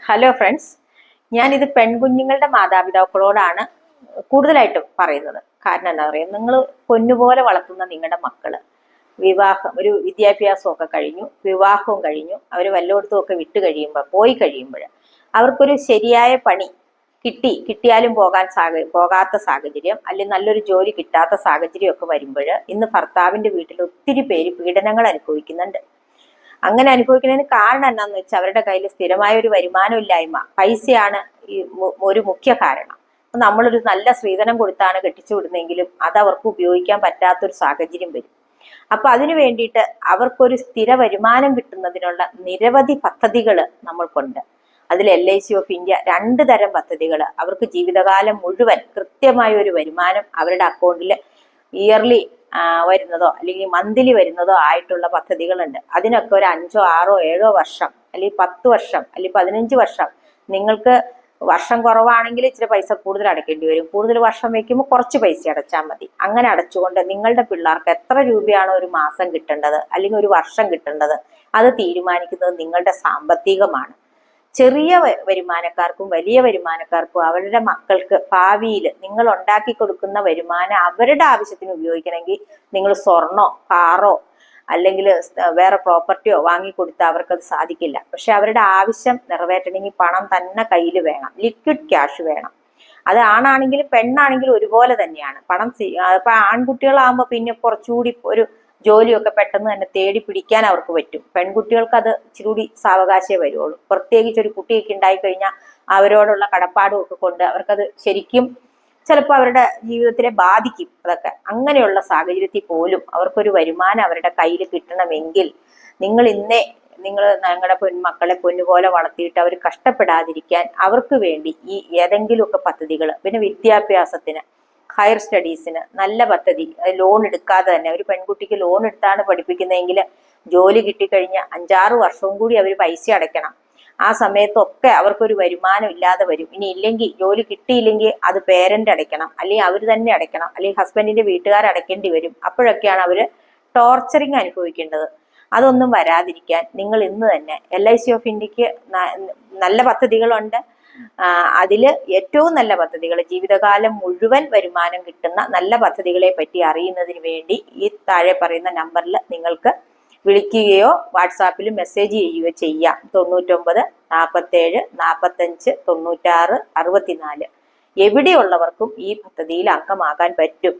Hello friends, ഞാനിത് പെൺകുഞ്ഞുങ്ങളുടെ മാതാപിതാക്കളോടാണ് കൂടുതലായിട്ടും പറയുന്നത്. കാരണം എന്താ പറയുക, നിങ്ങൾ പൊന്നുപോലെ വളർത്തുന്ന നിങ്ങളുടെ മക്കള് ഒരു വിദ്യാഭ്യാസമൊക്കെ കഴിഞ്ഞു, വിവാഹവും കഴിഞ്ഞു, അവർ വല്ലയിടത്തും ഒക്കെ പോയി കഴിയുമ്പോൾ അവർക്കൊരു ശരിയായ പണി കിട്ടിയാലും പോകാത്ത സാഹചര്യം, അല്ലെങ്കിൽ നല്ലൊരു ജോലി കിട്ടാത്ത സാഹചര്യം ഒക്കെ വരുമ്പോൾ ഇന്ന് ഭർത്താവിന്റെ വീട്ടിൽ ഒത്തിരി പേര് പീഡനങ്ങൾ അനുഭവിക്കുന്നുണ്ട്. അങ്ങനെ അനുഭവിക്കുന്നതിന് കാരണം എന്താണെന്ന് വെച്ചാൽ അവരുടെ കയ്യിൽ സ്ഥിരമായ ഒരു വരുമാനമില്ലായ്മ, പൈസയാണ് ഒരു മുഖ്യ കാരണം. നമ്മളൊരു നല്ല സ്ത്രീധനം കൊടുത്താണ് കെട്ടിച്ചു വിടുന്നെങ്കിലും അത് അവർക്ക് ഉപയോഗിക്കാൻ പറ്റാത്തൊരു സാഹചര്യം വരും. അപ്പൊ അതിനു വേണ്ടിയിട്ട് അവർക്കൊരു സ്ഥിര വരുമാനം കിട്ടുന്നതിനുള്ള നിരവധി പദ്ധതികൾ നമ്മൾക്കുണ്ട്. അതിൽ LIC ഓഫ് ഇന്ത്യ 2 തരം പദ്ധതികൾ, അവർക്ക് ജീവിതകാലം മുഴുവൻ കൃത്യമായ ഒരു വരുമാനം അവരുടെ അക്കൗണ്ടിൽ ഇയർലി വരുന്നതോ അല്ലെങ്കിൽ മന്ത്ലി വരുന്നതോ ആയിട്ടുള്ള പദ്ധതികളുണ്ട്. അതിനൊക്കെ ഒരു 5, 6, 7 വർഷം അല്ലെങ്കിൽ 10 വർഷം അല്ലെങ്കിൽ 15 വർഷം, നിങ്ങൾക്ക് വർഷം കുറവാണെങ്കിൽ ഇച്ചിരി പൈസ കൂടുതൽ അടയ്ക്കേണ്ടി വരും, കൂടുതൽ വർഷം വെക്കുമ്പോൾ കുറച്ച് പൈസ അടച്ചാൽ മതി. അങ്ങനെ അടച്ചുകൊണ്ട് നിങ്ങളുടെ പിള്ളേർക്ക് എത്ര രൂപയാണോ ഒരു മാസം കിട്ടേണ്ടത് അല്ലെങ്കിൽ ഒരു വർഷം കിട്ടേണ്ടത് അത് തീരുമാനിക്കുന്നത് നിങ്ങളുടെ സാമ്പത്തികമാണ്. ചെറിയ വരുമാനക്കാർക്കും വലിയ വരുമാനക്കാർക്കും അവരുടെ മക്കൾക്ക് ഭാവിയിൽ നിങ്ങൾ ഉണ്ടാക്കി കൊടുക്കുന്ന വരുമാനം അവരുടെ ആവശ്യത്തിന് ഉപയോഗിക്കണമെങ്കിൽ നിങ്ങൾ സ്വർണ്ണോ കാറോ അല്ലെങ്കിൽ വേറെ പ്രോപ്പർട്ടിയോ വാങ്ങിക്കൊടുത്താൽ അവർക്കത് സാധിക്കില്ല. പക്ഷെ അവരുടെ ആവശ്യം നിറവേറ്റണമെങ്കിൽ പണം തന്നെ കയ്യിൽ വേണം, ലിക്വിഡ് ക്യാഷ് വേണം. അത് ആണാണെങ്കിലും പെണ്ണാണെങ്കിലും ഒരുപോലെ തന്നെയാണ്. പണം ഇപ്പൊ ആൺകുട്ടികളാകുമ്പോൾ പിന്നെ കുറച്ചുകൂടി ഒരു ജോലിയൊക്കെ പെട്ടെന്ന് തന്നെ തേടി പിടിക്കാൻ അവർക്ക് പറ്റും. പെൺകുട്ടികൾക്ക് അത് ഇച്ചിരി കൂടി സാവകാശമേ വരുള്ളൂ. പ്രത്യേകിച്ച് ഒരു കുട്ടിയൊക്കെ ഉണ്ടായിക്കഴിഞ്ഞാൽ അവരോടുള്ള കടപ്പാടും ഒക്കെ കൊണ്ട് അവർക്കത് ശരിക്കും ചിലപ്പോൾ അവരുടെ ജീവിതത്തിനെ ബാധിക്കും. അതൊക്കെ അങ്ങനെയുള്ള സാഹചര്യത്തിൽ പോലും അവർക്കൊരു വരുമാനം അവരുടെ കയ്യിൽ കിട്ടണമെങ്കിൽ നിങ്ങളുടെ മക്കളെ പൊന്നുപോലെ വളർത്തിയിട്ട് അവർ കഷ്ടപ്പെടാതിരിക്കാൻ അവർക്ക് വേണ്ടി ഈ ഏതെങ്കിലുമൊക്കെ പദ്ധതികൾ, പിന്നെ വിദ്യാഭ്യാസത്തിന്, ഹയർ സ്റ്റഡീസിന് നല്ല പദ്ധതി, ലോൺ എടുക്കാതെ തന്നെ ഒരു പെൺകുട്ടിക്ക് ലോൺ എടുത്താണ് പഠിപ്പിക്കുന്നതെങ്കിൽ ജോലി കിട്ടിക്കഴിഞ്ഞ് 5-6 വർഷവും കൂടി അവർ പൈസ അടയ്ക്കണം. ആ സമയത്തൊക്കെ അവർക്കൊരു വരുമാനം ഇല്ലാതെ വരും. ഇനി ഇല്ലെങ്കിൽ, ജോലി കിട്ടിയില്ലെങ്കിൽ അത് പേരന്റ് അടയ്ക്കണം, അല്ലെങ്കിൽ അവർ തന്നെ അടയ്ക്കണം, അല്ലെങ്കിൽ ഹസ്ബൻഡിന്റെ വീട്ടുകാർ അടയ്ക്കേണ്ടി വരും. അപ്പോഴൊക്കെയാണ് അവർ ടോർച്ചറിങ് അനുഭവിക്കേണ്ടത്. അതൊന്നും വരാതിരിക്കാൻ നിങ്ങൾ ഇന്ന് തന്നെ LIC ഓഫ് ഇന്ത്യക്ക് നല്ല പദ്ധതികളുണ്ട്. അതിൽ ഏറ്റവും നല്ല പദ്ധതികൾ, ജീവിതകാലം മുഴുവൻ വരുമാനം കിട്ടുന്ന നല്ല പദ്ധതികളെ പറ്റി അറിയുന്നതിന് വേണ്ടി ഈ താഴെ പറയുന്ന നമ്പറിൽ നിങ്ങൾക്ക് വിളിക്കുകയോ വാട്സാപ്പിൽ മെസ്സേജ് ചെയ്യുകയോ ചെയ്യാം. 99 47 45 96 64. എവിടെയുള്ളവർക്കും ഈ പദ്ധതിയിൽ അംഗമാകാൻ പറ്റും.